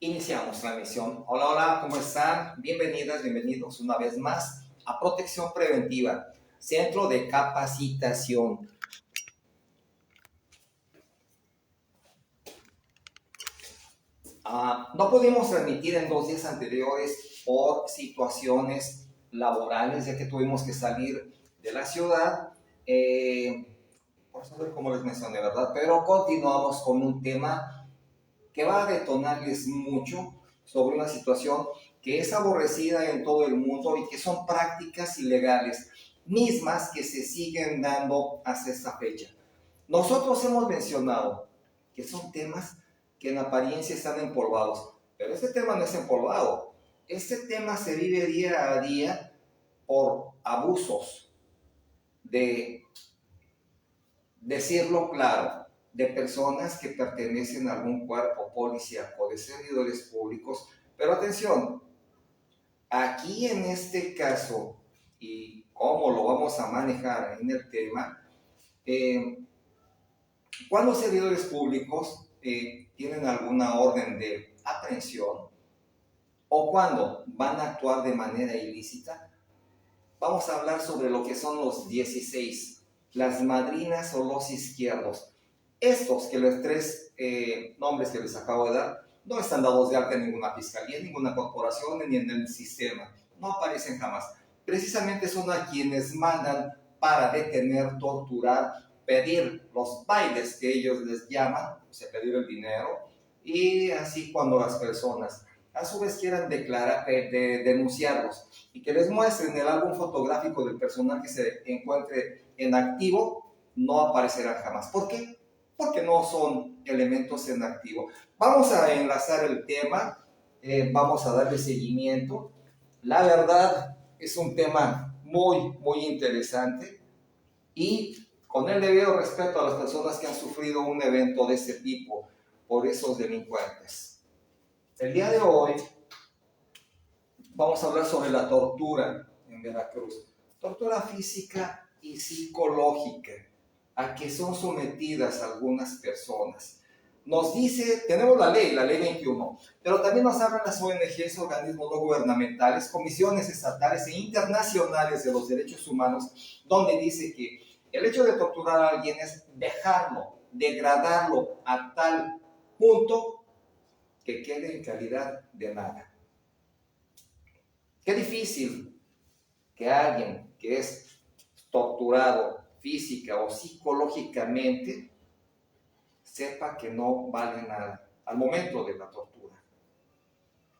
Iniciamos la misión. Hola, hola, ¿cómo están? Bienvenidas, bienvenidos una vez más a Protección Preventiva, Centro de Capacitación. No pudimos transmitir en 2 días anteriores por situaciones laborales, ya que tuvimos que salir de la ciudad, por saber cómo les mencioné, ¿verdad? Pero continuamos con un tema que va a detonarles mucho sobre una situación que es aborrecida en todo el mundo y que son prácticas ilegales, mismas que se siguen dando hasta esta fecha. Nosotros hemos mencionado que son temas que en apariencia están empolvados, pero este tema no es empolvado. Este tema se vive día a día por abusos, de decirlo claro, de personas que pertenecen a algún cuerpo policíaco, de servidores públicos. Pero atención, aquí en este caso, y cómo lo vamos a manejar en el tema, cuando servidores públicos tienen alguna orden de aprehensión o cuando van a actuar de manera ilícita, vamos a hablar sobre lo que son los 16, las madrinas o los izquierdos. Estos, que los tres nombres que les acabo de dar, no están dados de alta en ninguna fiscalía, en ninguna corporación, ni en el sistema. No aparecen jamás. Precisamente son a quienes mandan para detener, torturar, pedir los bailes que ellos les llaman, o sea, pedir el dinero, y así cuando las personas a su vez quieran declarar, denunciarlos y que les muestren el álbum fotográfico del personal que se encuentre en activo, no aparecerán jamás. ¿Por qué? Porque no son elementos en activo. Vamos a enlazar el tema, vamos a darle seguimiento. La verdad es un tema muy interesante y con el debido respeto a las personas que han sufrido un evento de este tipo por esos delincuentes. El día de hoy vamos a hablar sobre la tortura en Veracruz. Tortura física y psicológica a que son sometidas algunas personas. Nos dice, tenemos la ley 21, pero también nos hablan las ONGs, organismos no gubernamentales, comisiones estatales e internacionales de los derechos humanos, donde dice que el hecho de torturar a alguien es dejarlo, degradarlo a tal punto que quede en calidad de nada. Qué difícil que alguien que es torturado física o psicológicamente sepa que no vale nada al momento de la tortura.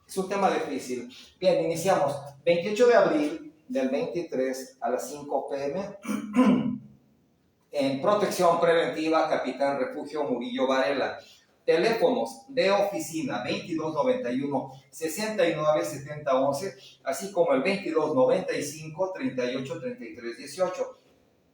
Es un tema difícil. Bien, iniciamos. 28 de abril del 23 a las 5 p.m. en Protección Preventiva, Capitán Refugio Murillo Varela. Teléfonos de oficina 2291-697011, así como el 2295-383318.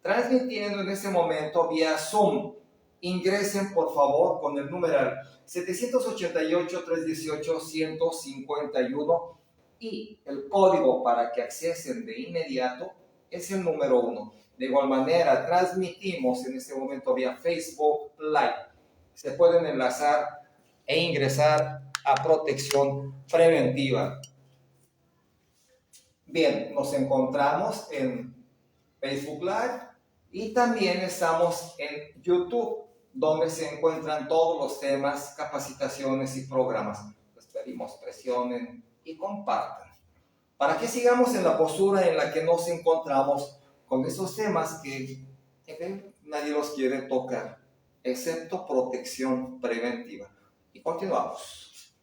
Transmitiendo en este momento vía Zoom. Ingresen por favor con el numeral 788-318-151 y el código para que accesen de inmediato es el número 1. De igual manera, transmitimos en este momento vía Facebook Live. Se pueden enlazar e ingresar a Protección Preventiva. Bien, nos encontramos en Facebook Live y también estamos en YouTube, donde se encuentran todos los temas, capacitaciones y programas. Les pedimos presionen y compartan, para que sigamos en la postura en la que nos encontramos con esos temas que nadie los quiere tocar, excepto protección preventiva. Y continuamos.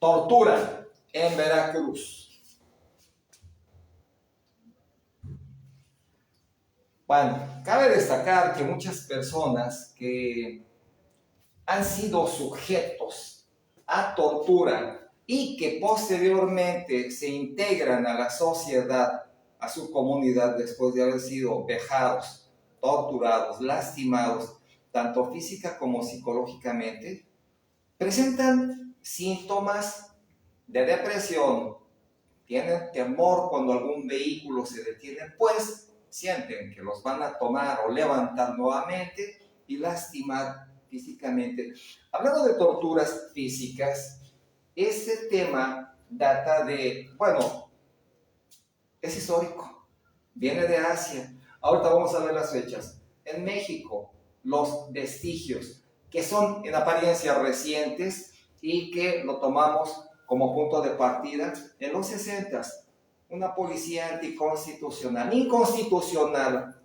Tortura en Veracruz. Bueno, cabe destacar que muchas personas que han sido sujetos a tortura y que posteriormente se integran a la sociedad, a su comunidad, después de haber sido vejados, torturados, lastimados, tanto física como psicológicamente, presentan síntomas de depresión, tienen temor cuando algún vehículo se detiene, pues sienten que los van a tomar o levantar nuevamente y lastimar físicamente. Hablando de torturas físicas, este tema data de, bueno, es histórico, viene de Asia. Ahorita vamos a ver las fechas. En México, los vestigios que son en apariencia recientes y que lo tomamos como punto de partida en los 60s, una policía anticonstitucional, inconstitucional,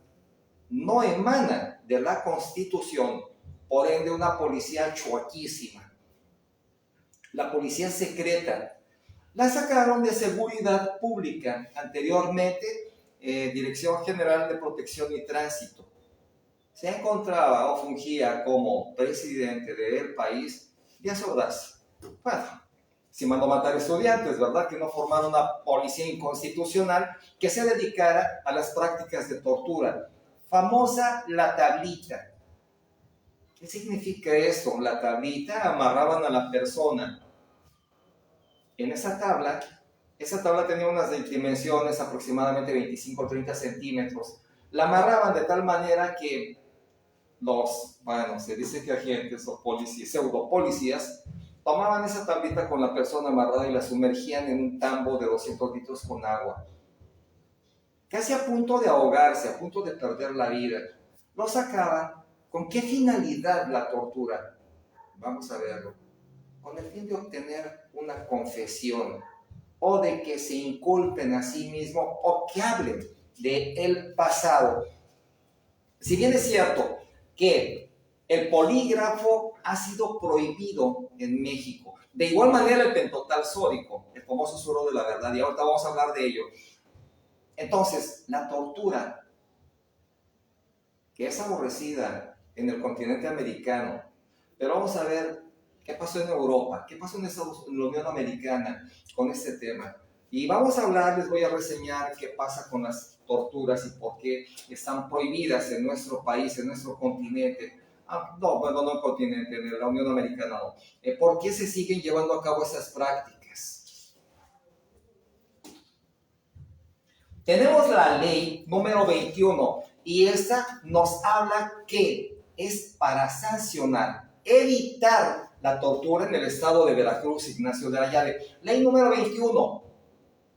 no emana de la Constitución, por ende una policía chuequísima. La policía secreta la sacaron de Seguridad Pública, anteriormente Dirección General de Protección y Tránsito. Se encontraba o fungía como presidente del país Díaz Ordaz. Bueno, si mandó matar estudiantes, ¿verdad? Que no formaron una policía inconstitucional que se dedicara a las prácticas de tortura. Famosa la tablita. ¿Qué significa esto? La tablita, amarraban a la persona en esa tabla tenía unas dimensiones aproximadamente 25 o 30 centímetros. La amarraban de tal manera que se dice que agentes o policías, pseudopolicías, tomaban esa tablita con la persona amarrada y la sumergían en un tambo de 200 litros con agua. Casi a punto de ahogarse, a punto de perder la vida. Lo sacaban. ¿Con qué finalidad la tortura? Vamos a verlo. Con el fin de obtener una confesión o de que se inculpen a sí mismos o que hablen del pasado. Si bien es cierto que el polígrafo ha sido prohibido en México, de igual manera el pentotal sódico, el famoso suero de la verdad, y ahorita vamos a hablar de ello. Entonces, la tortura, que es aborrecida en el continente americano, pero vamos a ver qué pasó en Europa, qué pasó en la Unión Americana con este tema. Y vamos a hablar, les voy a reseñar qué pasa con las torturas y por qué están prohibidas en nuestro país, en nuestro continente. No en el continente, en la Unión Americana no. ¿Por qué se siguen llevando a cabo esas prácticas? Tenemos la ley número 21 y esta nos habla que es para sancionar, evitar la tortura en el estado de Veracruz, Ignacio de la Llave. Ley número 21,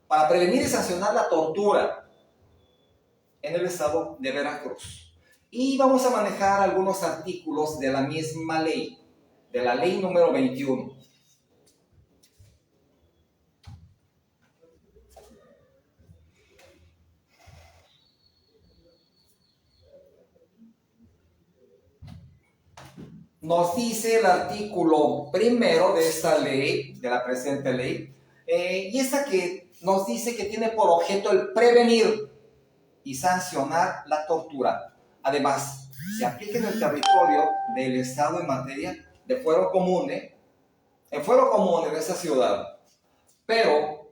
para prevenir y sancionar la tortura en el estado de Veracruz. Y vamos a manejar algunos artículos de la misma ley, de la ley número 21. Nos dice el artículo primero de esta ley, de la presente ley, y esta que nos dice que tiene por objeto el prevenir y sancionar la tortura. Además, se aplica en el territorio del Estado en materia de fuero común, en fuero común en esa ciudad. Pero,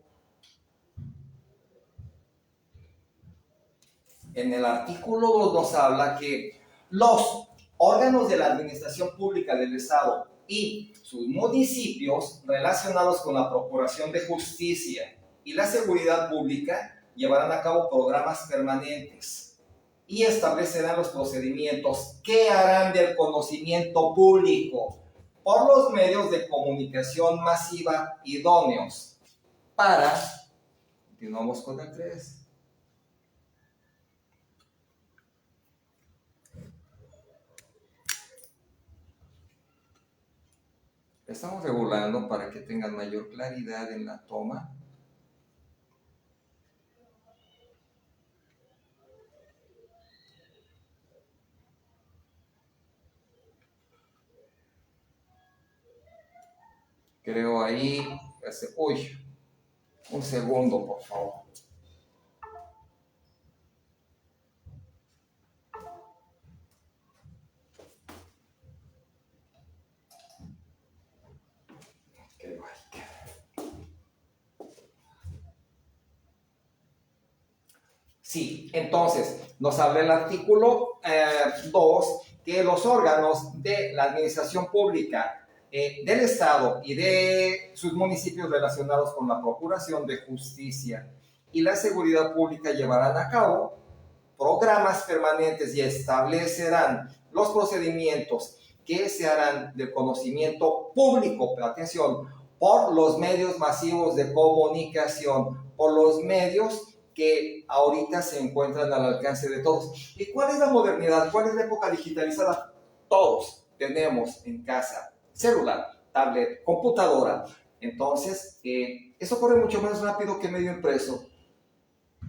en el artículo 2 nos habla que los órganos de la administración pública del Estado y sus municipios relacionados con la procuración de justicia y la seguridad pública llevarán a cabo programas permanentes y establecerán los procedimientos que harán del conocimiento público por los medios de comunicación masiva idóneos para, continuamos con el 3, estamos regulando para que tengan mayor claridad en la toma. Creo ahí, un segundo, por favor. Sí, entonces nos habla el artículo 2 que los órganos de la administración pública del Estado y de sus municipios relacionados con la procuración de justicia y la seguridad pública llevarán a cabo programas permanentes y establecerán los procedimientos que se harán del conocimiento público, pero atención, por los medios masivos de comunicación, por los medios que ahorita se encuentran al alcance de todos. ¿Y cuál es la modernidad? ¿Cuál es la época digitalizada? Todos tenemos en casa celular, tablet, computadora. Entonces, eso corre mucho más rápido que medio impreso.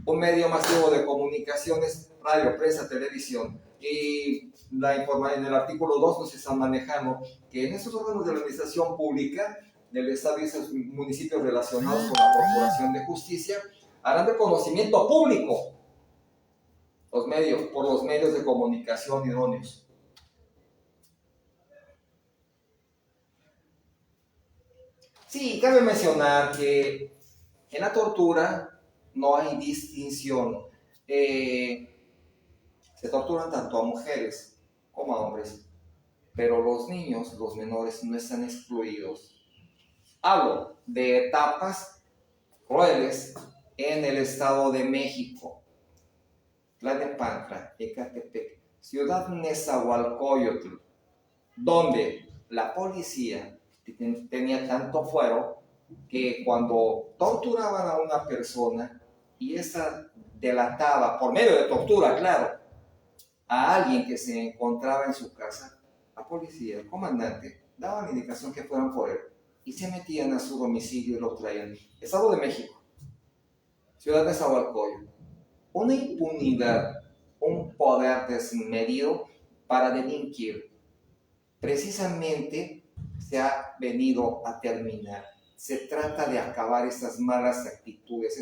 Un medio masivo de comunicaciones, radio, prensa, televisión. Y en el artículo 2 nos están manejando que en esos órganos de la administración pública del Estado y esos municipios relacionados con la Procuración de Justicia harán de conocimiento público por los medios de comunicación idóneos. Sí, cabe mencionar que en la tortura no hay distinción. Se torturan tanto a mujeres como a hombres, pero los niños, los menores, no están excluidos. Hablo de etapas crueles en el Estado de México, Tlalnepantla, Ecatepec, Ciudad Nezahualcóyotl, donde la policía tenía tanto fuero que cuando torturaban a una persona y esa delataba, por medio de tortura, claro, a alguien que se encontraba en su casa, la policía, el comandante, daba la indicación que fueran por él y se metían a su domicilio y lo traían. Estado de México, Ciudad de Nezahualcóyotl, una impunidad, un poder desmedido para delinquir. Precisamente se ha venido a terminar. Se trata de acabar estas malas actitudes,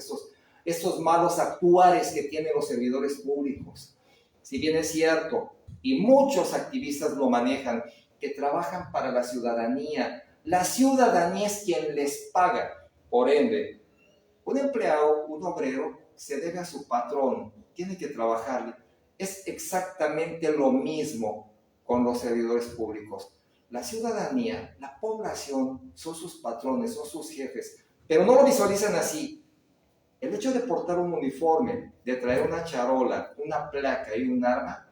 estos malos actuares que tienen los servidores públicos. Si bien es cierto, y muchos activistas lo manejan, que trabajan para la ciudadanía es quien les paga. Por ende, un empleado, un obrero, se debe a su patrón, tiene que trabajarle. Es exactamente lo mismo con los servidores públicos. La ciudadanía, la población, son sus patrones, son sus jefes, pero no lo visualizan así. El hecho de portar un uniforme, de traer una charola, una placa y un arma,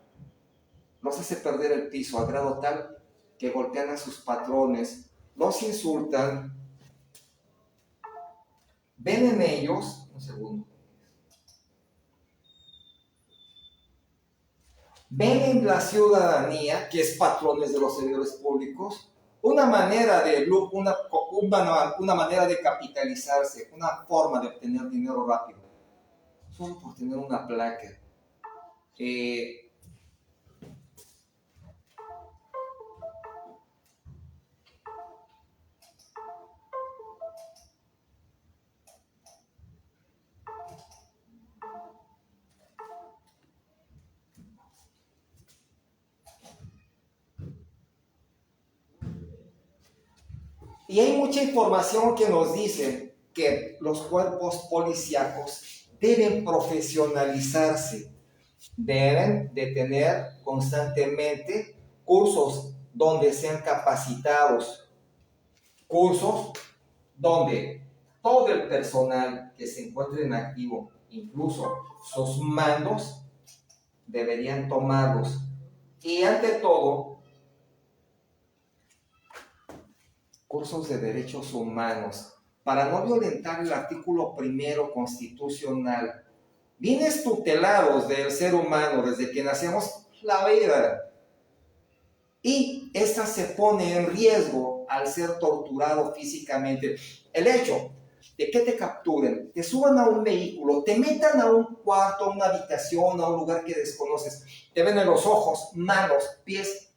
los hace perder el piso a grado tal que golpean a sus patrones, los insultan, ven en ellos, un segundo, ven en la ciudadanía, que es patrones de los servidores públicos, una manera de capitalizarse, una forma de obtener dinero rápido, solo por tener una placa. Y hay mucha información que nos dice que los cuerpos policíacos deben profesionalizarse, deben de tener constantemente cursos donde sean capacitados, cursos donde todo el personal que se encuentre en activo, incluso sus mandos, deberían tomarlos. Y ante todo, cursos de derechos humanos, para no violentar el artículo 1 constitucional, bienes tutelados del ser humano desde que nacemos, la vida. Y esta se pone en riesgo al ser torturado físicamente. El hecho de que te capturen, te suban a un vehículo, te metan a un cuarto, a una habitación, a un lugar que desconoces, te ven en los ojos, manos, pies,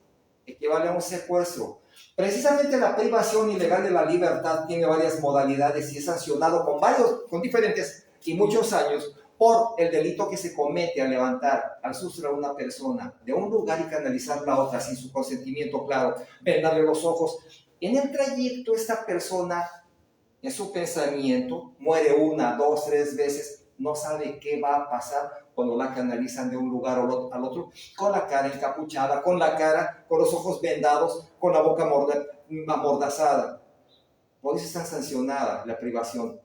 equivale a un secuestro. Precisamente la privación ilegal de la libertad tiene varias modalidades y es sancionado con diferentes y muchos años por el delito que se comete al levantar, al sustraer a una persona de un lugar y canalizarla a otra sin su consentimiento, claro, vendarle los ojos. En el trayecto, esta persona, en su pensamiento, muere 1, 2, 3 veces, no sabe qué va a pasar cuando la canalizan de un lugar al otro, con la cara encapuchada, con los ojos vendados, con la boca amordazada. Por eso está sancionada la privación.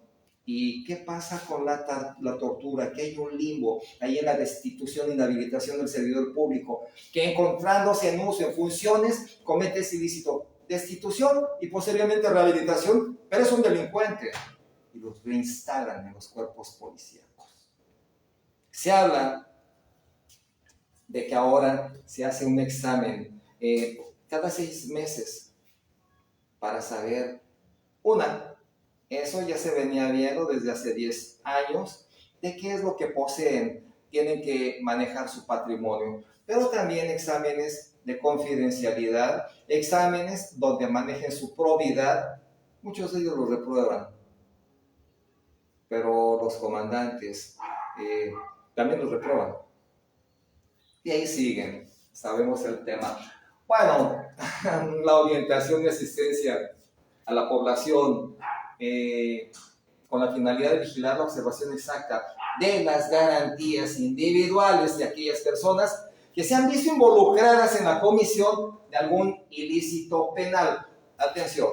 ¿Y qué pasa con la tortura? Que hay un limbo ahí en la destitución e inhabilitación del servidor público, que encontrándose en uso, en funciones, comete ese ilícito. Destitución y posteriormente rehabilitación, pero es un delincuente. Y los reinstalan en los cuerpos policíacos. Se habla de que ahora se hace un examen cada 6 meses para saber, eso ya se venía viendo desde hace 10 años, de qué es lo que poseen, tienen que manejar su patrimonio, pero también exámenes de confidencialidad, exámenes donde manejen su probidad. Muchos de ellos lo reprueban, pero los comandantes también los reprueban. Y ahí siguen, sabemos el tema. Bueno, la orientación y asistencia a la población con la finalidad de vigilar la observación exacta de las garantías individuales de aquellas personas que se han visto involucradas en la comisión de algún ilícito penal. Atención,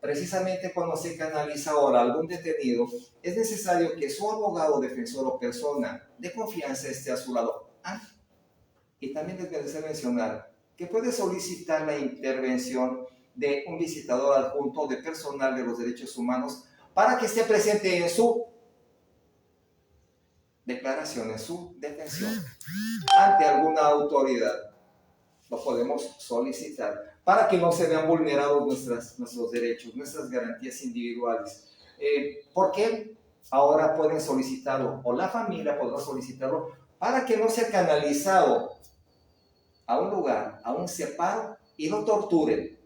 precisamente cuando se canaliza ahora algún detenido, es necesario que su abogado, defensor o persona de confianza esté a su lado. Y también les merece mencionar que puede solicitar la intervención de un visitador adjunto de personal de los derechos humanos para que esté presente en su declaración, en su detención, ante alguna autoridad. Lo podemos solicitar para que no se vean vulnerados nuestros derechos, nuestras garantías individuales. ¿Por qué? Ahora pueden solicitarlo, o la familia podrá solicitarlo, para que no sea canalizado a un lugar, a un separo, y no torturen.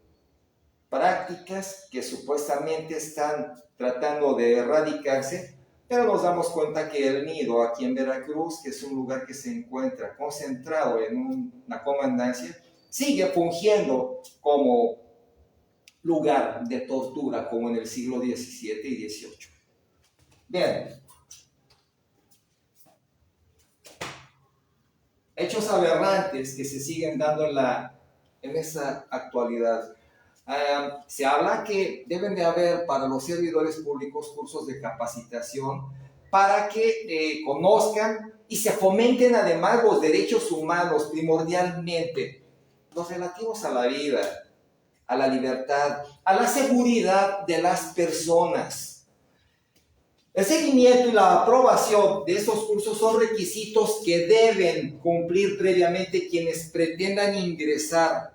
Prácticas que supuestamente están tratando de erradicarse, pero nos damos cuenta que el Nido, aquí en Veracruz, que es un lugar que se encuentra concentrado en una comandancia, sigue fungiendo como lugar de tortura, como en el siglo XVII y XVIII. Bien. Hechos aberrantes que se siguen dando en esa actualidad. Se habla que deben de haber para los servidores públicos cursos de capacitación para que conozcan y se fomenten además los derechos humanos, primordialmente los relativos a la vida, a la libertad, a la seguridad de las personas. El seguimiento y la aprobación de estos cursos son requisitos que deben cumplir previamente quienes pretendan ingresar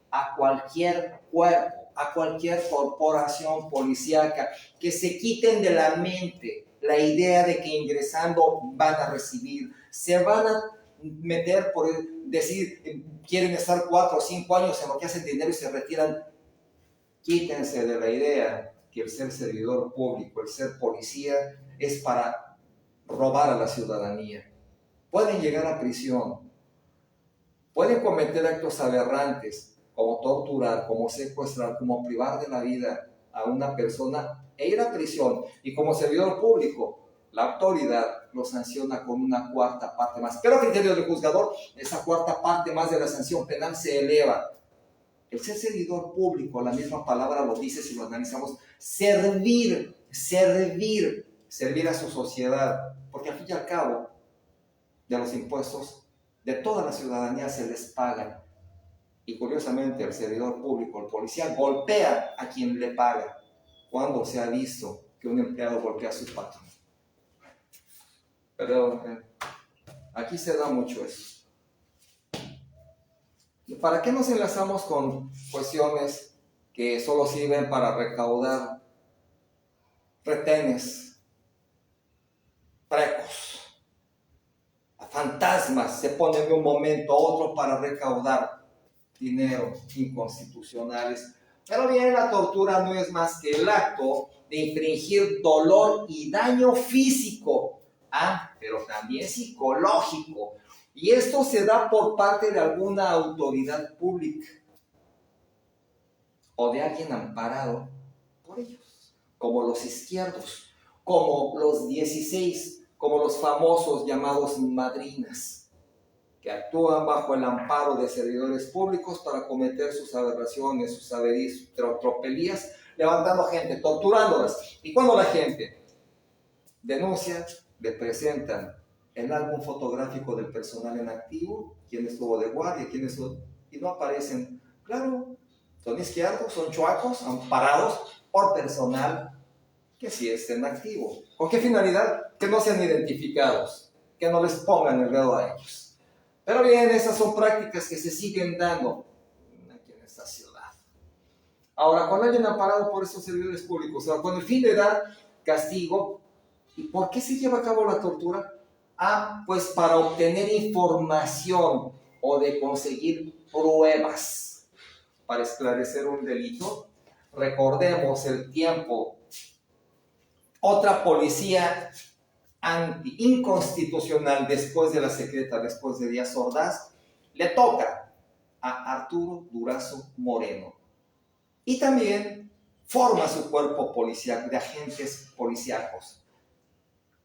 a cualquier cuerpo, a cualquier corporación policíaca, que se quiten de la mente la idea de que ingresando van a recibir, se van a meter por decir, quieren estar 4 o 5 años en lo que hacen dinero y se retiran. Quítense de la idea que el ser servidor público, el ser policía, es para robar a la ciudadanía. Pueden llegar a prisión, pueden cometer actos aberrantes, como torturar, como secuestrar, como privar de la vida a una persona e ir a prisión. Y como servidor público, la autoridad lo sanciona con una cuarta parte más. Pero a criterio del juzgador, esa cuarta parte más de la sanción penal se eleva. El ser servidor público, la misma palabra lo dice si lo analizamos, servir a su sociedad, porque al fin y al cabo, de los impuestos de toda la ciudadanía se les paga. Y curiosamente, el servidor público, el policía, golpea a quien le paga. ¿Cuándo se ha visto que un empleado golpea a su patrón? Pero aquí se da mucho eso. ¿Para qué nos enlazamos con cuestiones que solo sirven para recaudar retenes, precos, fantasmas? Se ponen de un momento a otro para recaudar dinero, inconstitucionales. Pero bien, la tortura no es más que el acto de infringir dolor y daño físico, pero también psicológico. Y esto se da por parte de alguna autoridad pública o de alguien amparado por ellos, como los izquierdos, como los 16, como los famosos llamados madrinas, que actúan bajo el amparo de servidores públicos para cometer sus aberraciones, sus averías, sus tropelías, levantando gente, torturándolas. Y cuando la gente denuncia, le presentan el álbum fotográfico del personal en activo, quién estuvo de guardia, quién estuvo, y no aparecen. Claro, son izquierdos, son chuacos, amparados por personal que sí está en activo. ¿Con qué finalidad? Que no sean identificados, que no les pongan el dedo a ellos. Pero bien, esas son prácticas que se siguen dando aquí en esta ciudad. Ahora, cuando alguien amparado por estos servidores públicos, o sea, con el fin de dar castigo, ¿y por qué se lleva a cabo la tortura? Ah, pues para obtener información o de conseguir pruebas para esclarecer un delito. Recordemos el tiempo. Otra policía inconstitucional después de la secreta, después de Díaz Ordaz, le toca a Arturo Durazo Moreno. Y también forma su cuerpo policial de agentes policíacos.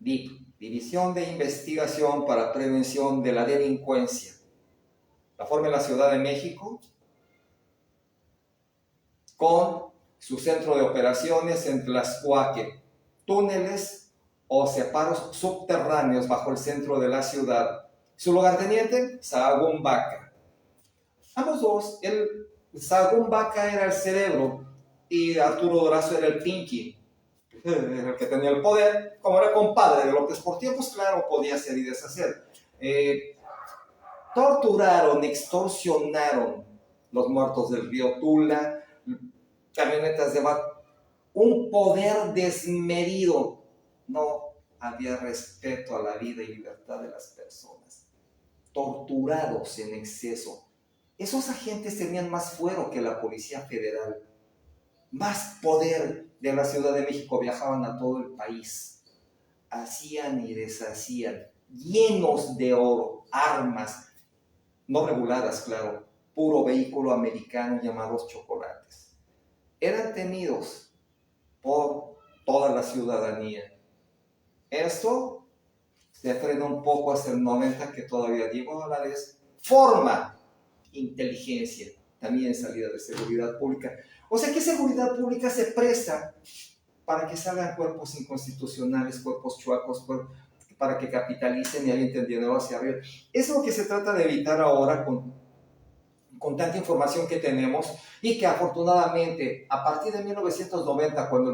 DIP, División de Investigación para Prevención de la Delincuencia. La forma en la Ciudad de México, con su centro de operaciones en Tlaxcuaque, túneles o separos subterráneos bajo el centro de la ciudad. Su lugarteniente, Sahagún Baca. Ambos dos, Sahagún Baca era el cerebro y Arturo Durazo era el pinky, el que tenía el poder. Como era compadre de López Portillo, pues claro, podía hacer y deshacer. Torturaron, extorsionaron los muertos del río Tula, camionetas de un poder desmedido. No había respeto a la vida y libertad de las personas. Torturados en exceso. Esos agentes tenían más fuero que la Policía Federal. Más poder de la Ciudad de México, viajaban a todo el país. Hacían y deshacían, llenos de oro, armas, no reguladas, claro, puro vehículo americano llamados chocolates. Eran temidos por toda la ciudadanía. Esto se frena un poco hacia el 90, que todavía Diego Valadez forma inteligencia, también salida de seguridad pública. O sea que seguridad pública se presta para que salgan cuerpos inconstitucionales, cuerpos chuacos, para que capitalicen y alguien dinero hacia arriba. Es lo que se trata de evitar ahora con tanta información que tenemos y que afortunadamente a partir de 1990, cuando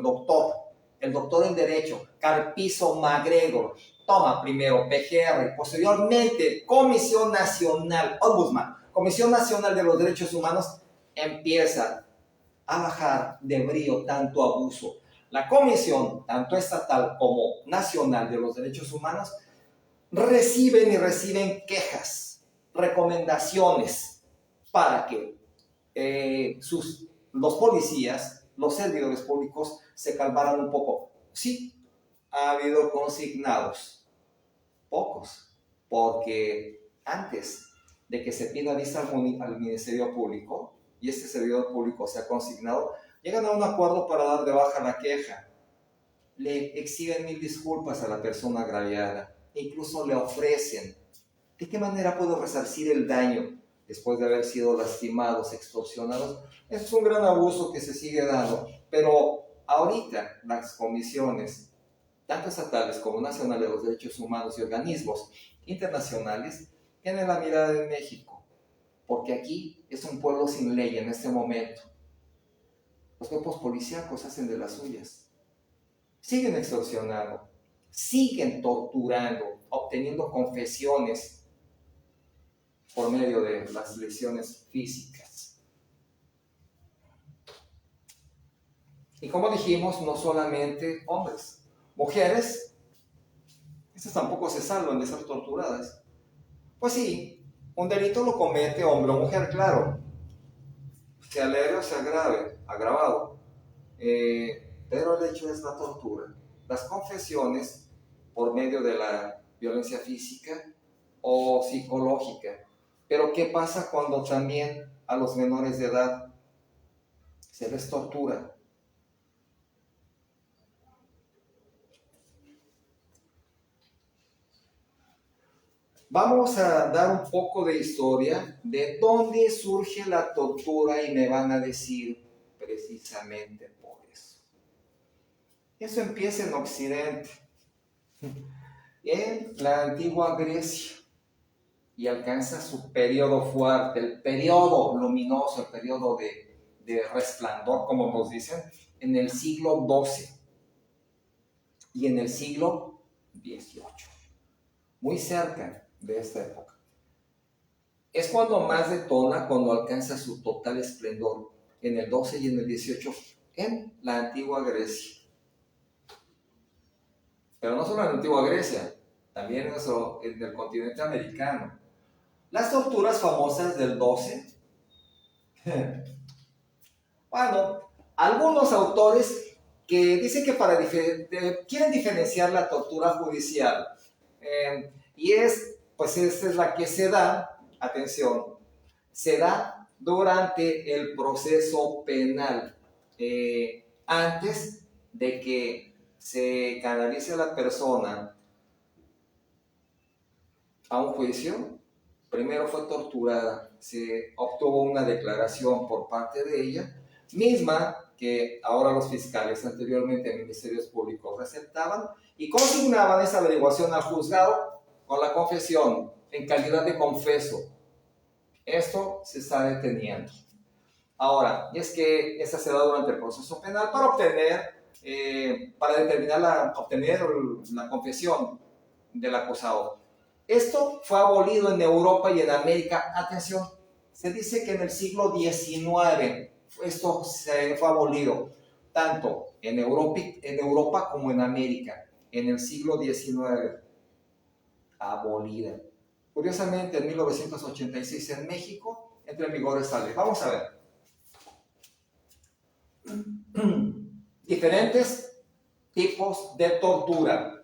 el doctor en Derecho, Carpizo MacGregor, toma primero PGR y posteriormente Comisión Nacional, Ombudsman, Comisión Nacional de los Derechos Humanos, empieza a bajar de brío tanto abuso. La comisión, tanto estatal como nacional de los derechos humanos, reciben quejas, recomendaciones para que los policías, los servidores públicos se calmaran un poco. Sí, ha habido consignados, pocos, porque antes de que se pida vista al Ministerio Público y este servidor público sea consignado, llegan a un acuerdo para dar de baja la queja. Le exigen 1000 disculpas a la persona agraviada, e incluso le ofrecen de qué manera puedo resarcir el daño después de haber sido lastimados, extorsionados. Eso es un gran abuso que se sigue dando, pero ahorita las comisiones, tanto estatales como nacionales de los derechos humanos y organismos internacionales, tienen la mirada de México, porque aquí es un pueblo sin ley en este momento. Los cuerpos policíacos hacen de las suyas. Siguen extorsionando, siguen torturando, obteniendo confesiones por medio de las lesiones físicas. Y como dijimos, no solamente hombres, mujeres, estas tampoco se salvan de ser torturadas. Pues sí, un delito lo comete hombre o mujer, claro, sea leve o sea agravado. Pero el hecho es la tortura. Las confesiones por medio de la violencia física o psicológica. Pero ¿qué pasa cuando también a los menores de edad se les tortura? Vamos a dar un poco de historia de dónde surge la tortura y me van a decir precisamente por eso. Eso empieza en Occidente. en la antigua Grecia y alcanza su periodo fuerte, el periodo luminoso, el periodo de resplandor, como nos dicen, en el siglo XII y en el siglo XVIII, muy cerca de esta época. Es cuando más detona, cuando alcanza su total esplendor, en el XII y en el XVIII, en la antigua Grecia. Pero no solo en la antigua Grecia, también en el continente americano. Las torturas famosas del 12. Bueno, algunos autores que dicen que quieren diferenciar la tortura judicial. Y pues esta es la que se da, atención, se da durante el proceso penal, antes de que se canalice a la persona a un juicio. Primero fue torturada, se obtuvo una declaración por parte de ella, misma que ahora los fiscales, anteriormente ministerios públicos, receptaban y consignaban esa averiguación al juzgado con la confesión en calidad de confeso. Esto se está deteniendo. Ahora, y es que esa se da durante el proceso penal para obtener la confesión del acusado. Esto fue abolido en Europa y en América. Atención, se dice que en el siglo XIX esto se fue abolido, tanto en Europa como en América. En el siglo XIX, abolida. Curiosamente, en 1986 en México entra en vigor esta ley. Vamos a ver. Diferentes tipos de tortura.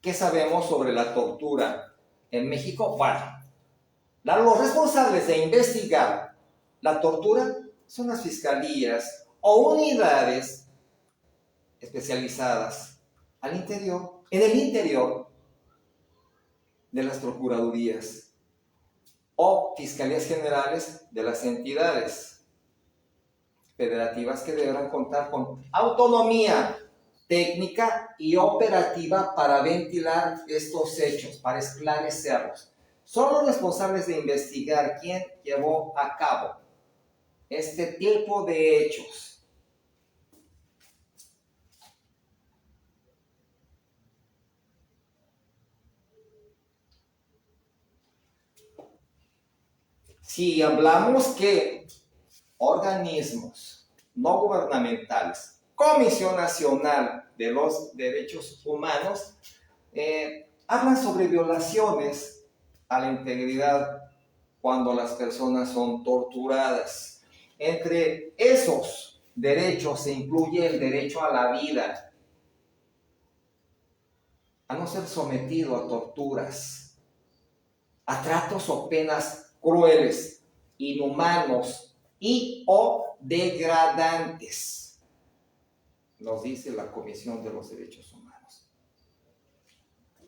¿Qué sabemos sobre la tortura en México? Bueno, los responsables de investigar la tortura son las fiscalías o unidades especializadas en el interior de las procuradurías o fiscalías generales de las entidades federativas que deberán contar con autonomía técnica y operativa para ventilar estos hechos, para esclarecerlos. Son los responsables de investigar quién llevó a cabo este tipo de hechos. Si hablamos que organismos no gubernamentales, Comisión Nacional de los Derechos Humanos, hablan sobre violaciones a la integridad cuando las personas son torturadas. Entre esos derechos se incluye el derecho a la vida, a no ser sometido a torturas, a tratos o penas crueles, inhumanos y o degradantes, nos dice la Comisión de los Derechos Humanos,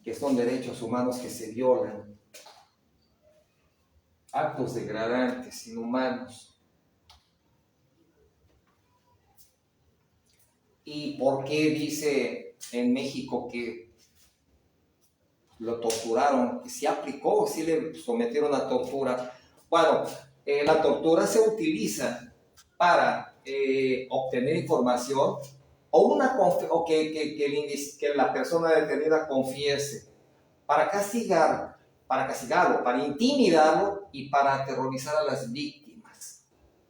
que son derechos humanos que se violan, actos degradantes, inhumanos. ¿Y por qué dice en México que lo torturaron, que se aplicó, sí le sometieron a tortura? Bueno, la tortura se utiliza para obtener información o que la persona detenida confiese, para castigarlo, para intimidarlo y para aterrorizar a las víctimas,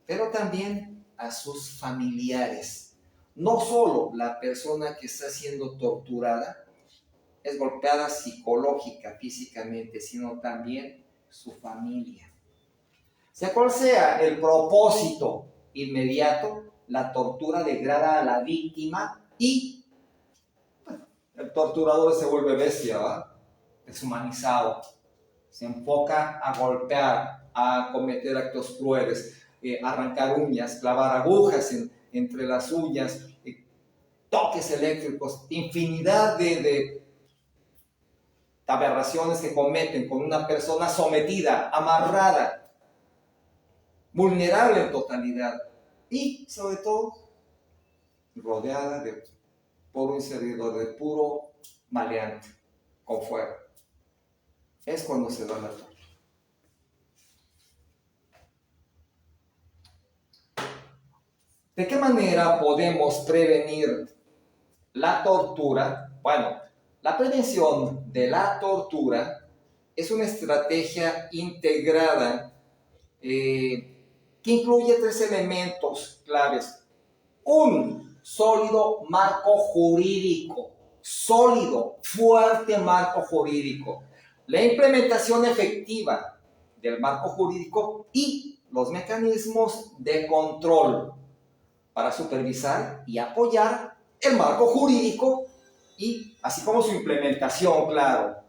pero también a sus familiares. No solo la persona que está siendo torturada es golpeada psicológica, físicamente, sino también su familia. Sea cual sea el propósito inmediato, la tortura degrada a la víctima y el torturador se vuelve bestia, ¿verdad? Deshumanizado. Se enfoca a golpear, a cometer actos crueles, arrancar uñas, clavar agujas entre las uñas, toques eléctricos, infinidad de aberraciones que cometen con una persona sometida, amarrada, vulnerable en totalidad y, sobre todo, rodeada de por un servidor de puro maleante, con fuego. Es cuando se da la tortura. ¿De qué manera podemos prevenir la tortura? Bueno, la prevención de la tortura es una estrategia integrada que incluye 3 elementos claves. Un sólido marco jurídico, sólido, fuerte marco jurídico. La implementación efectiva del marco jurídico y los mecanismos de control para supervisar y apoyar el marco jurídico y así como su implementación, claro.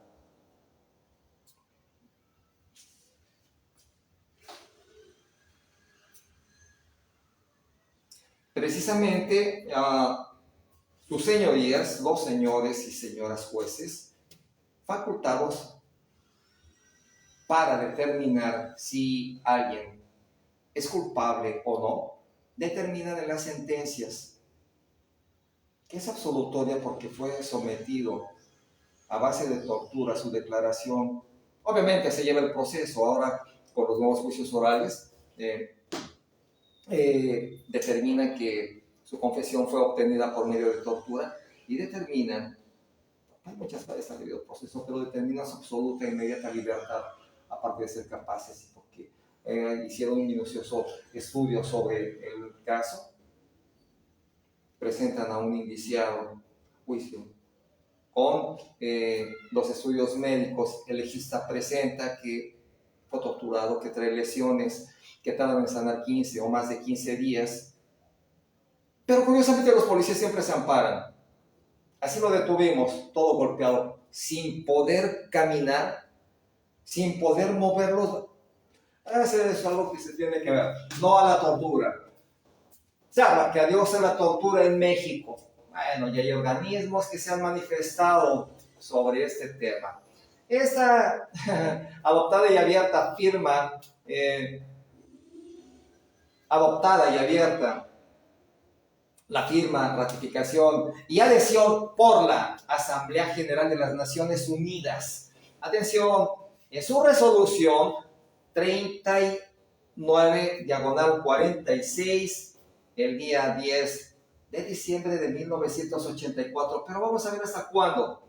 Precisamente, sus señorías, los señores y señoras jueces, facultados para determinar si alguien es culpable o no, determinan en las sentencias que es absolutoria porque fue sometido a base de tortura su declaración. Obviamente se lleva el proceso, ahora con los nuevos juicios orales, determinan que su confesión fue obtenida por medio de tortura y determinan, hay muchas veces han habido procesos, pero determinan su absoluta e inmediata libertad, aparte de ser capaces, porque hicieron un minucioso estudio sobre el caso, presentan a un indiciado juicio con los estudios médicos. El legista presenta que fue torturado, que trae lesiones que tardan en sanar 15 o más de 15 días. Pero curiosamente los policías siempre se amparan. Así lo detuvimos, todo golpeado, sin poder caminar, sin poder moverlos. Eso es algo que se tiene que ver, no a la tortura. Se habla que adiós a la tortura en México. Bueno, ya hay organismos que se han manifestado sobre este tema. Esta adoptada y abierta firma, adoptada y abierta, la firma, ratificación y adhesión por la Asamblea General de las Naciones Unidas. Atención, en su resolución 39/46, el día 10 de diciembre de 1984. Pero vamos a ver hasta cuándo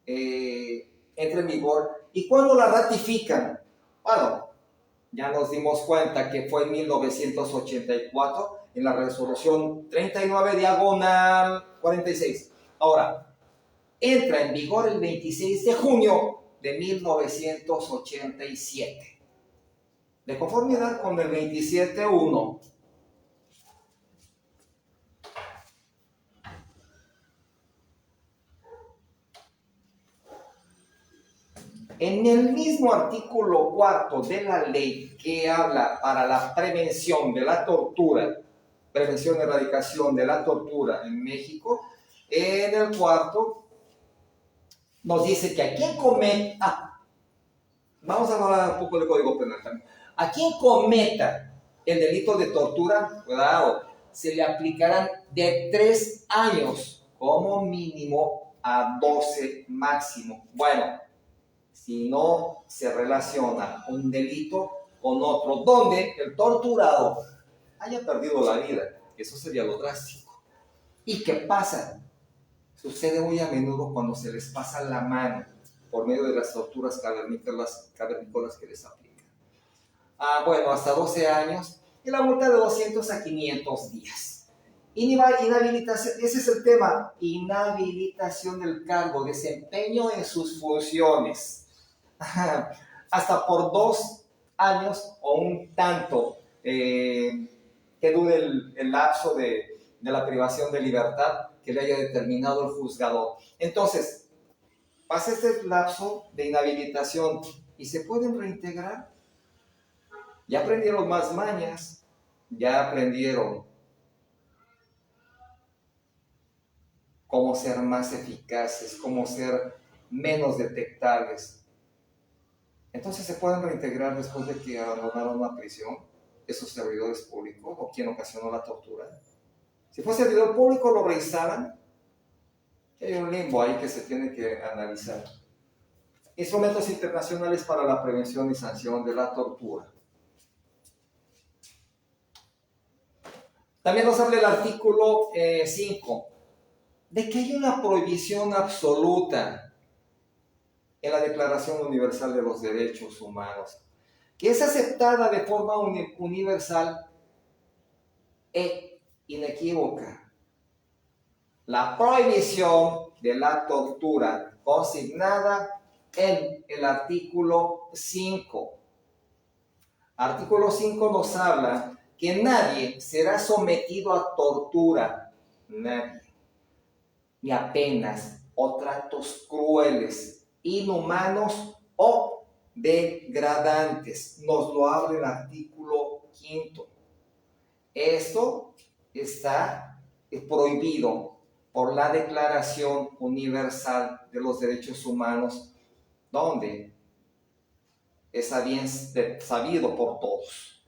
entra en vigor y cuándo la ratifican. Bueno, ya nos dimos cuenta que fue en 1984, en la resolución 39/46. Ahora, entra en vigor el 26 de junio de 1987. De conformidad con el 27.1. En el mismo artículo 4 de la ley que habla para la prevención de la tortura, prevención y erradicación de la tortura en México, en el cuarto nos dice que a quien cometa, vamos a hablar un poco del Código Penal también, a quien cometa el delito de tortura, cuidado, se le aplicarán de 3 años como mínimo a 12 máximo. Bueno, si no se relaciona un delito con otro donde el torturado haya perdido la vida, eso sería lo drástico. ¿Y qué pasa? Sucede muy a menudo cuando se les pasa la mano por medio de las torturas cavernícolas que les aplican. Bueno, hasta 12 años y la multa de 200 a 500 días. Inhabilitación, ese es el tema, inhabilitación del cargo, desempeño en sus funciones. Hasta por 2 años o un tanto que dure el lapso de la privación de libertad que le haya determinado el juzgador. Entonces, pasa este lapso de inhabilitación y se pueden reintegrar. Ya aprendieron más mañas, ya aprendieron cómo ser más eficaces, cómo ser menos detectables. Entonces se pueden reintegrar después de que abandonaron la prisión, esos servidores públicos o quien ocasionó la tortura. Si fue servidor público, lo revisaran. Hay un limbo ahí que se tiene que analizar. Instrumentos internacionales para la prevención y sanción de la tortura. También nos habla el artículo 5 de que hay una prohibición absoluta en la Declaración Universal de los Derechos Humanos, que es aceptada de forma universal e inequívoca. La prohibición de la tortura consignada en el artículo 5. Artículo 5 nos habla que nadie será sometido a tortura, nadie, ni a penas o tratos crueles, inhumanos o degradantes. Nos lo habla el artículo 5. Esto está prohibido por la Declaración Universal de los Derechos Humanos, donde es bien sabido por todos.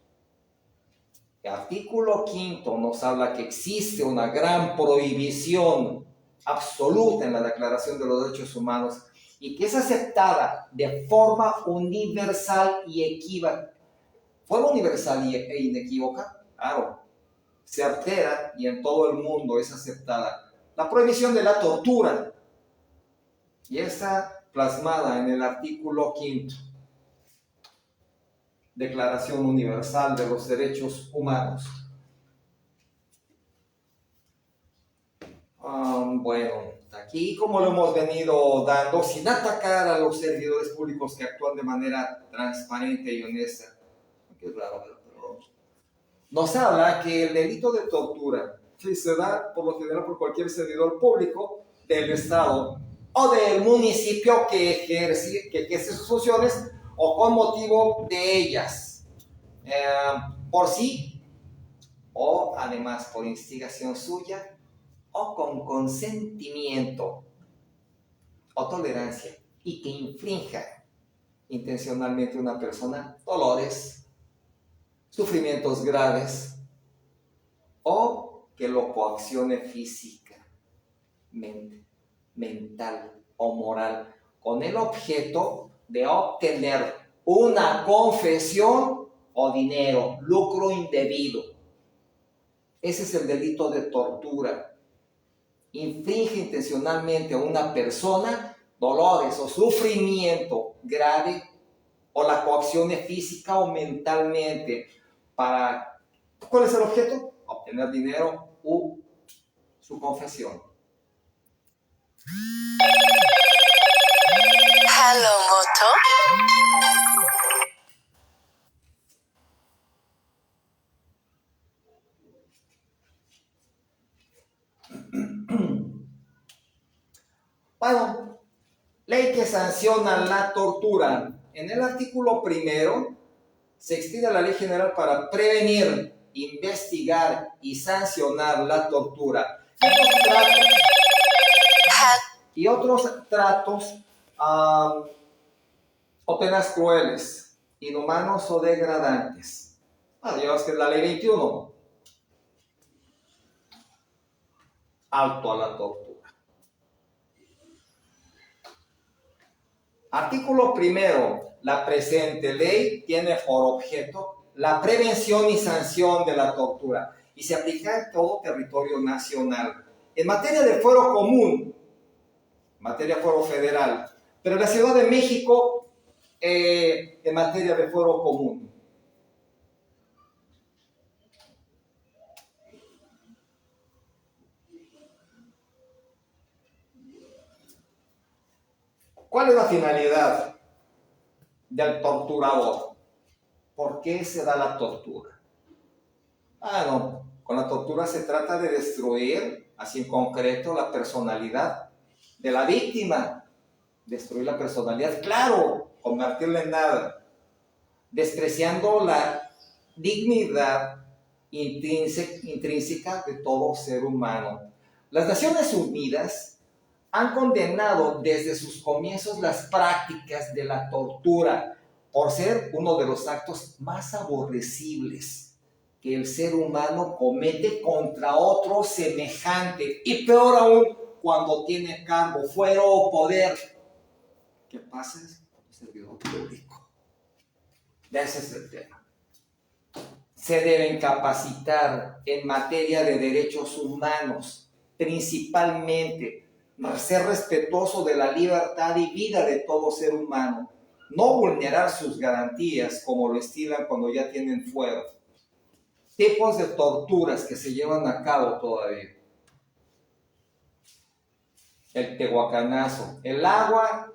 El artículo 5 nos habla que existe una gran prohibición absoluta en la Declaración de los Derechos Humanos y que es aceptada de forma universal y equívoca. ¿Forma universal e inequívoca? Claro, se altera y en todo el mundo es aceptada. La prohibición de la tortura, y está plasmada en el artículo 5. Declaración Universal de los Derechos Humanos. Bueno, aquí como lo hemos venido dando, sin atacar a los servidores públicos que actúan de manera transparente y honesta, que es raro, pero nos habla que el delito de tortura se da por lo general por cualquier servidor público del Estado o del municipio que ejerce sus funciones o con motivo de ellas, por sí o además por instigación suya o con consentimiento o tolerancia y que infrinja intencionalmente una persona dolores, sufrimientos graves o que lo coaccione físicamente, mental o moral con el objeto de obtener una confesión o dinero, lucro indebido. Ese es el delito de tortura. Infringe intencionalmente a una persona dolores o sufrimiento grave o la coaccione física o mentalmente para... ¿Cuál es el objeto? Obtener dinero u su confesión. Hello, Moto. Bueno, ley que sanciona la tortura. En el artículo 1 se expide la Ley General para prevenir, investigar y sancionar la tortura. Y otros tratos o penas crueles, inhumanos o degradantes. Digamos que es la Ley 21. Alto a la tortura. Artículo 1. La presente ley tiene por objeto la prevención y sanción de la tortura y se aplica en todo territorio nacional. En materia de fuero común, materia de fuero federal, pero en la Ciudad de México, en materia de fuero común. ¿Cuál es la finalidad del torturador? ¿Por qué se da la tortura? Bueno, con la tortura se trata de destruir, así en concreto, la personalidad de la víctima. Destruir la personalidad, claro, convertirla en nada. Despreciando la dignidad intrínseca de todo ser humano. Las Naciones Unidas han condenado desde sus comienzos las prácticas de la tortura por ser uno de los actos más aborrecibles que el ser humano comete contra otro semejante, y peor aún cuando tiene cargo, fuero o poder. ¿Qué pasa? Es servidor público. Ese es el tema. Se deben capacitar en materia de derechos humanos, principalmente ser respetuoso de la libertad y vida de todo ser humano, no vulnerar sus garantías como lo estilan cuando ya tienen fuero. Tipos de torturas que se llevan a cabo todavía. El tehuacanazo, el agua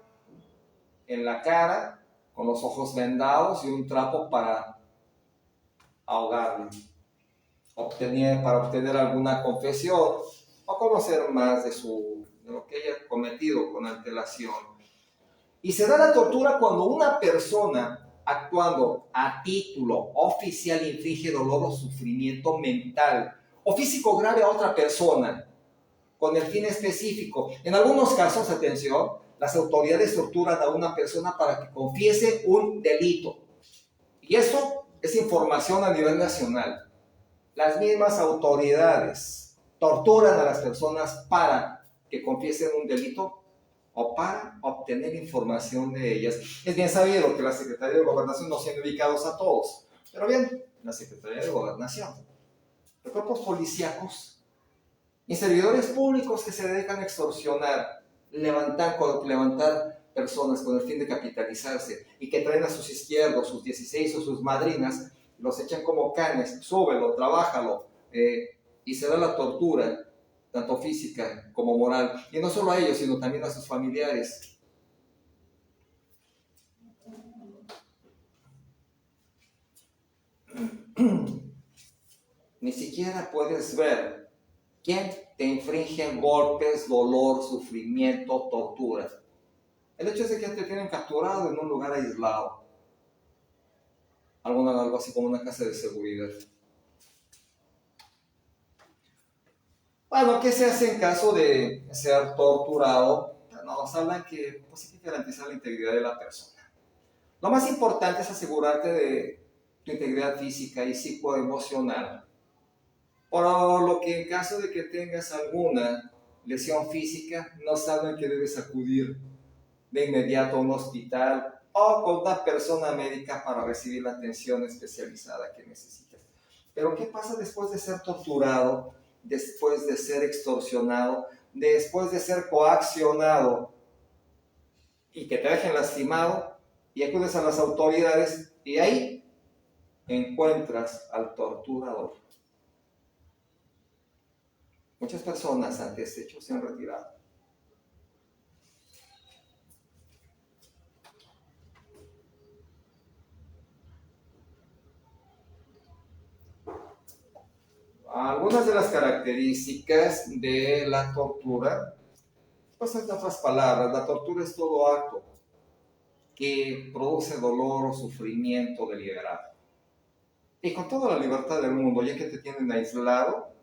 en la cara, con los ojos vendados y un trapo para ahogarlo. Para obtener alguna confesión o conocer más de lo que haya cometido con antelación. Y se da la tortura cuando una persona actuando a título oficial inflige dolor o sufrimiento mental o físico grave a otra persona con el fin específico. En algunos casos, atención, las autoridades torturan a una persona para que confiese un delito. Y eso es información a nivel nacional. Las mismas autoridades torturan a las personas para que confiesen un delito o para obtener información de ellas. Es bien sabido que la Secretaría de Gobernación no tiene ubicados a todos, pero bien, la Secretaría de Gobernación, los cuerpos policíacos y servidores públicos que se dedican a extorsionar, levantar personas con el fin de capitalizarse y que traen a sus izquierdos, sus 16 o sus madrinas, los echan como canes, súbelo, trabájalo, y se da la tortura, tanto física como moral, y no solo a ellos, sino también a sus familiares. Ni siquiera puedes ver quién te infringe golpes, dolor, sufrimiento, tortura. El hecho es de que te tienen capturado en un lugar aislado, algo así como una casa de seguridad. Bueno, ¿qué se hace en caso de ser torturado? Nos hablan que pues, hay que garantizar la integridad de la persona. Lo más importante es asegurarte de tu integridad física y psicoemocional. Por lo que en caso de que tengas alguna lesión física, no saben que debes acudir de inmediato a un hospital o con una persona médica para recibir la atención especializada que necesitas. Pero ¿qué pasa después de ser torturado, después de ser extorsionado, después de ser coaccionado y que te dejen lastimado y acudes a las autoridades y ahí encuentras al torturador? Muchas personas ante este hecho se han retirado. Algunas de las características de la tortura, pues en otras palabras, la tortura es todo acto que produce dolor o sufrimiento deliberado. Y con toda la libertad del mundo, ya que te tienen aislado,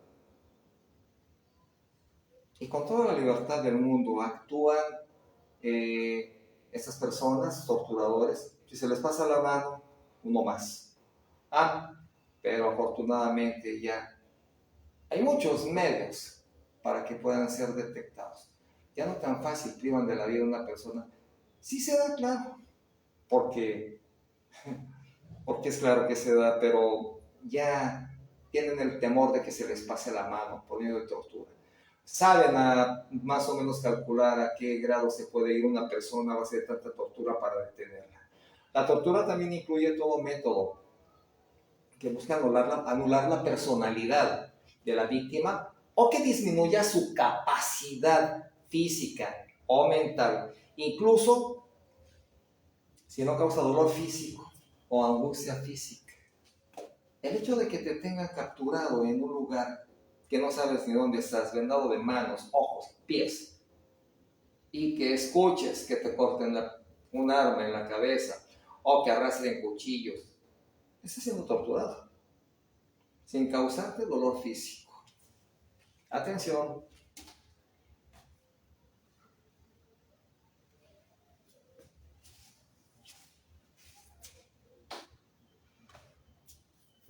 y con toda la libertad del mundo actúan estas personas, torturadores. Si se les pasa la mano, uno más. Pero afortunadamente ya hay muchos medios para que puedan ser detectados. Ya no tan fácil privan de la vida a una persona. Sí se da, claro, porque es claro que se da, pero ya tienen el temor de que se les pase la mano por medio de tortura. Saben más o menos calcular a qué grado se puede ir una persona a base de tanta tortura para detenerla. La tortura también incluye todo método que busca anular la personalidad de la víctima o que disminuya su capacidad física o mental, incluso si no causa dolor físico o angustia física. El hecho de que te tengan capturado en un lugar que no sabes ni dónde estás, vendado de manos, ojos, pies, y que escuches que te corten un arma en la cabeza o que arrastren cuchillos, estás siendo torturado sin causarte dolor físico. Atención.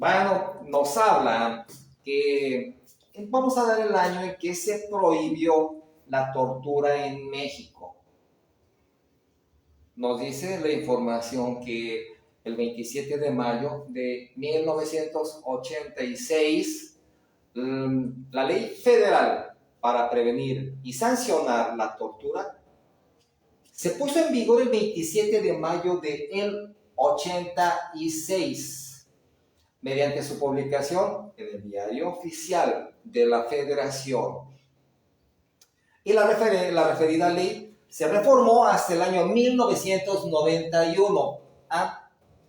Bueno, nos habla que vamos a dar el año en que se prohibió la tortura en México. Nos dice la información que el 27 de mayo de 1986, la ley federal para prevenir y sancionar la tortura se puso en vigor el 27 de mayo del 86, mediante su publicación en el Diario Oficial de la Federación. Y la referida ley se reformó hasta el año 1991.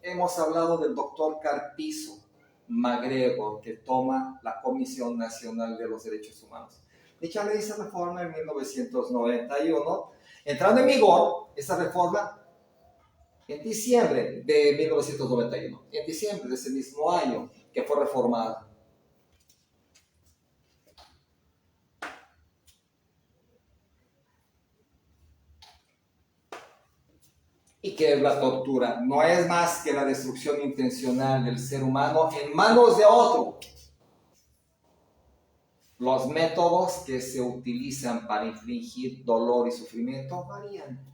Hemos hablado del doctor Carpizo MacGregor, que toma la Comisión Nacional de los Derechos Humanos. Dicha ley se reforma en 1991, entrando en vigor esta reforma en diciembre de 1991, en diciembre de ese mismo año que fue reformada. ¿Y qué es la tortura? No es más que la destrucción intencional del ser humano en manos de otro. Los métodos que se utilizan para infligir dolor y sufrimiento varían,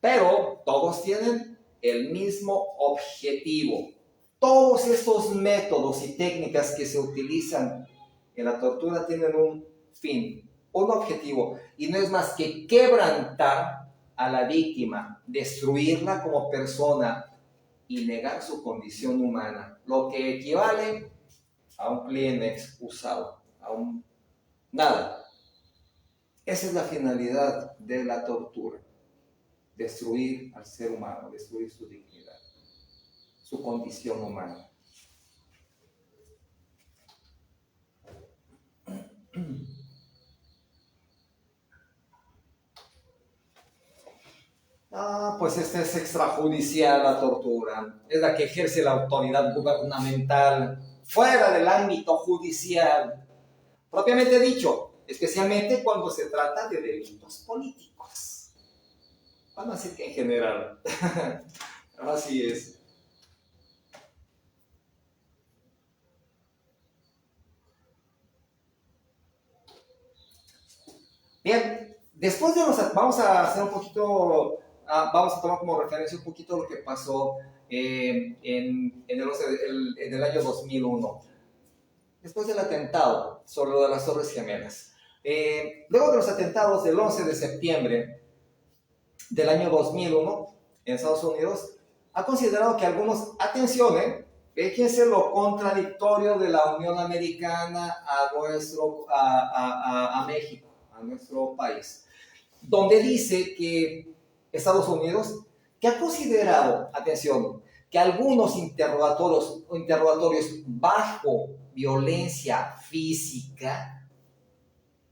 pero todos tienen el mismo objetivo. Todos estos métodos y técnicas que se utilizan en la tortura tienen un fin, un objetivo, y no es más que quebrantar a la víctima, destruirla como persona y negar su condición humana, lo que equivale a un Kleenex usado, a un nada. Esa es la finalidad de la tortura: destruir al ser humano, destruir su dignidad, su condición humana. Pues esta es extrajudicial la tortura. Es la que ejerce la autoridad gubernamental fuera del ámbito judicial, propiamente dicho, especialmente cuando se trata de delitos políticos. Vamos a decir que en general. Así es. Bien, después de vamos a hacer un poquito, vamos a tomar como referencia un poquito lo que pasó en el año 2001, después del atentado sobre lo de las Torres Gemelas. Luego de los atentados del 11 de septiembre del año 2001 en Estados Unidos, ha considerado que algunos, atención, fíjense lo contradictorio de la Unión Americana a México, a nuestro país, donde dice que Estados Unidos, que ha considerado, atención, que algunos interrogatorios bajo violencia física,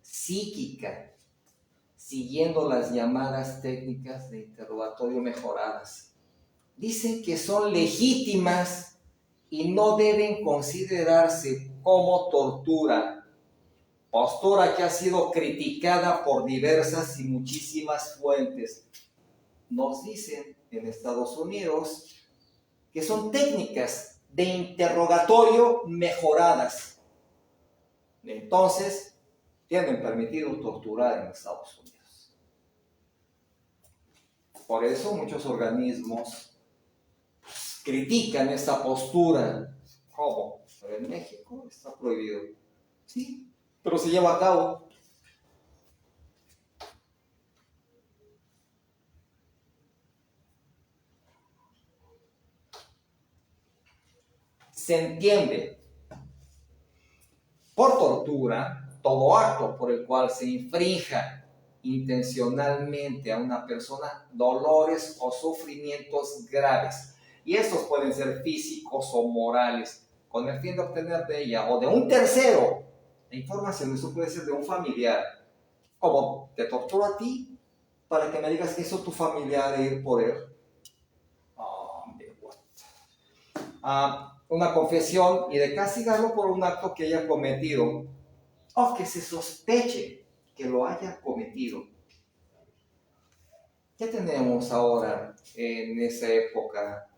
psíquica, siguiendo las llamadas técnicas de interrogatorio mejoradas, dicen que son legítimas y no deben considerarse como tortura, postura que ha sido criticada por diversas y muchísimas fuentes. Nos dicen en Estados Unidos que son técnicas de interrogatorio mejoradas. Entonces, tienen permitido torturar en Estados Unidos. Por eso muchos organismos critican esta postura. ¿Cómo? Pero en México está prohibido. Sí, pero se lleva a cabo. Se entiende por tortura todo acto por el cual se infrinja intencionalmente a una persona dolores o sufrimientos graves. Y estos pueden ser físicos o morales, con el fin de obtener de ella o de un tercero la información. Eso puede ser de un familiar, como te torturo a ti para que me digas que hizo tu familiar ir por él. Una confesión y de castigarlo por un acto que haya cometido o que se sospeche que lo haya cometido. ¿Qué tenemos ahora en esa época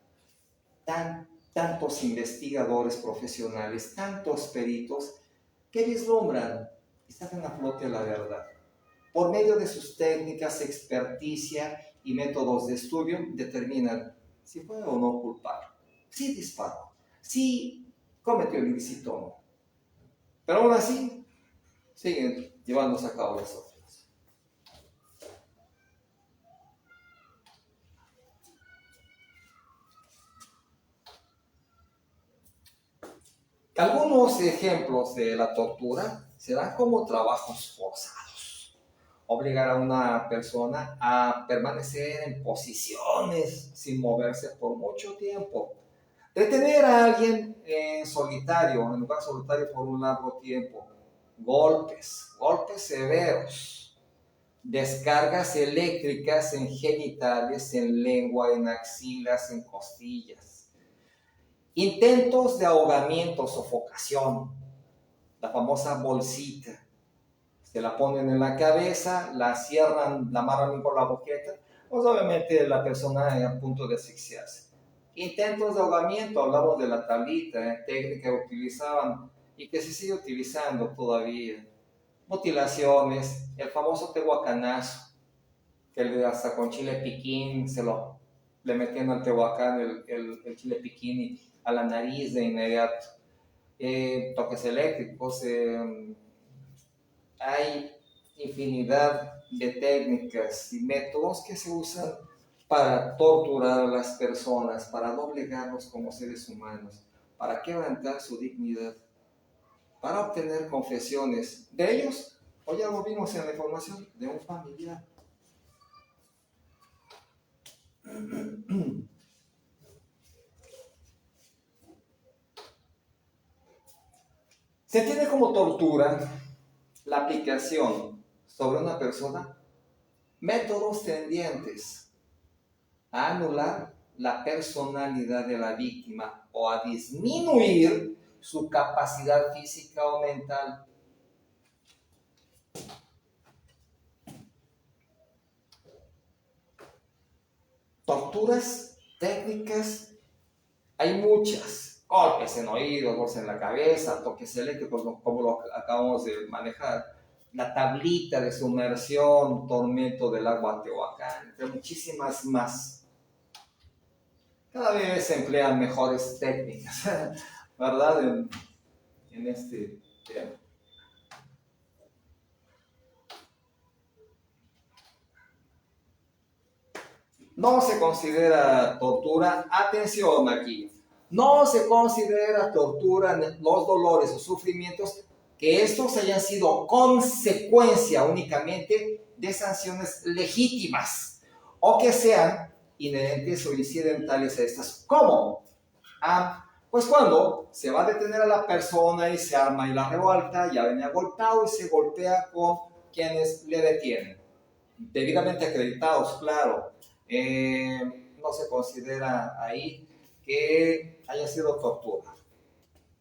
tan tantos investigadores profesionales, tantos peritos que vislumbran y sacan a flote la verdad. Por medio de sus técnicas, experticia y métodos de estudio, determinan si fue o no culpable, si disparó, si cometió el ilícito o no. Pero aún así, siguen llevándose a cabo las obras. Algunos ejemplos de la tortura se dan como trabajos forzados. Obligar a una persona a permanecer en posiciones sin moverse por mucho tiempo. Detener a alguien en solitario, en lugar solitario por un largo tiempo. Golpes severos. Descargas eléctricas en genitales, en lengua, en axilas, en costillas. Intentos de ahogamiento, sofocación, la famosa bolsita. Se la ponen en la cabeza, la cierran, la amarran por la boqueta, pues obviamente la persona a punto de asfixiarse. Intentos de ahogamiento, hablamos de la tablita, técnica que utilizaban y que se sigue utilizando todavía. Mutilaciones, el famoso tehuacanazo, que hasta con chile piquín le metían al tehuacán el chile piquín a la nariz de inmediato. Toques eléctricos, hay infinidad de técnicas y métodos que se usan para torturar a las personas, para doblegarlos como seres humanos, para quebrantar su dignidad, para obtener confesiones de ellos, o ya lo vimos en la información, de un familiar. Se entiende como tortura la aplicación sobre una persona métodos tendientes a anular la personalidad de la víctima o a disminuir su capacidad física o mental. Torturas técnicas hay muchas. Golpes en oídos, golpes en la cabeza, toques eléctricos, como lo acabamos de manejar. La tablita de sumersión, tormento del agua Tehuacán, entre muchísimas más. Cada vez se emplean mejores técnicas, ¿verdad? En este tema. No se considera tortura, atención aquí, no se considera tortura los dolores o sufrimientos que estos hayan sido consecuencia únicamente de sanciones legítimas o que sean inherentes o incidentales a estas. ¿Cómo? Pues cuando se va a detener a la persona y se arma y la revuelta, ya venía golpeado y se golpea con quienes le detienen. Debidamente acreditados, claro. No se considera ahí que haya sido tortura.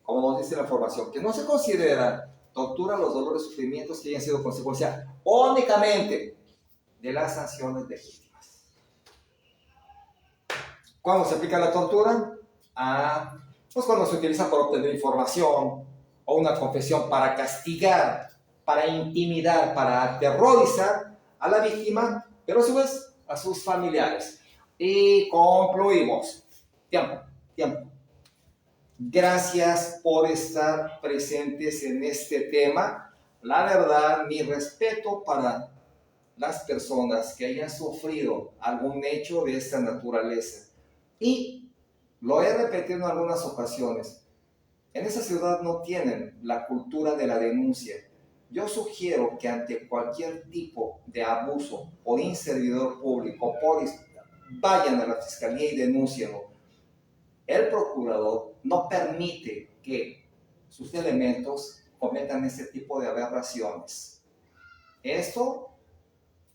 Como nos dice la información, que no se considera tortura los dolores y sufrimientos que hayan sido consecuencia únicamente de las sanciones legítimas. ¿Cuándo se aplica la tortura? Pues cuando se utiliza para obtener información o una confesión para castigar, para intimidar, para aterrorizar a la víctima, pero a su vez a sus familiares. Y concluimos. Tiempo. Gracias por estar presentes en este tema. La verdad, mi respeto para las personas que hayan sufrido algún hecho de esta naturaleza. Y lo he repetido en algunas ocasiones. En esa ciudad no tienen la cultura de la denuncia. Yo sugiero que ante cualquier tipo de abuso por inservidor público, vayan a la fiscalía y denúncienlo. El procurador no permite que sus elementos cometan ese tipo de aberraciones. Esto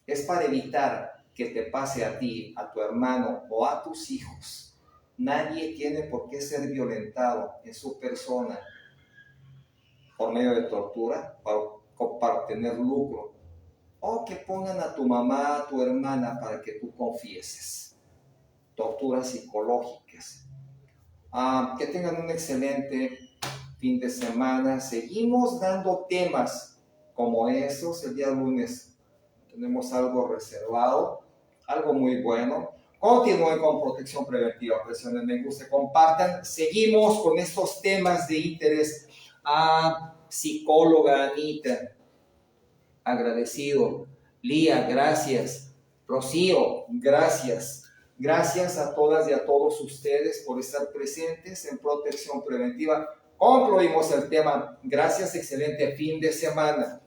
es para evitar que te pase a ti, a tu hermano o a tus hijos. Nadie tiene por qué ser violentado en su persona por medio de tortura para obtener lucro, o que pongan a tu mamá, a tu hermana para que tú confieses. Torturas psicológicas. Que tengan un excelente fin de semana. Seguimos dando temas como esos. El día lunes tenemos algo reservado, algo muy bueno. Continúen con protección preventiva, presionen me gusta, compartan. Seguimos con estos temas de interés. Psicóloga Anita, agradecido. Lía, gracias. Rocío, gracias. Gracias a todas y a todos ustedes por estar presentes en protección preventiva. Concluimos el tema. Gracias, excelente fin de semana.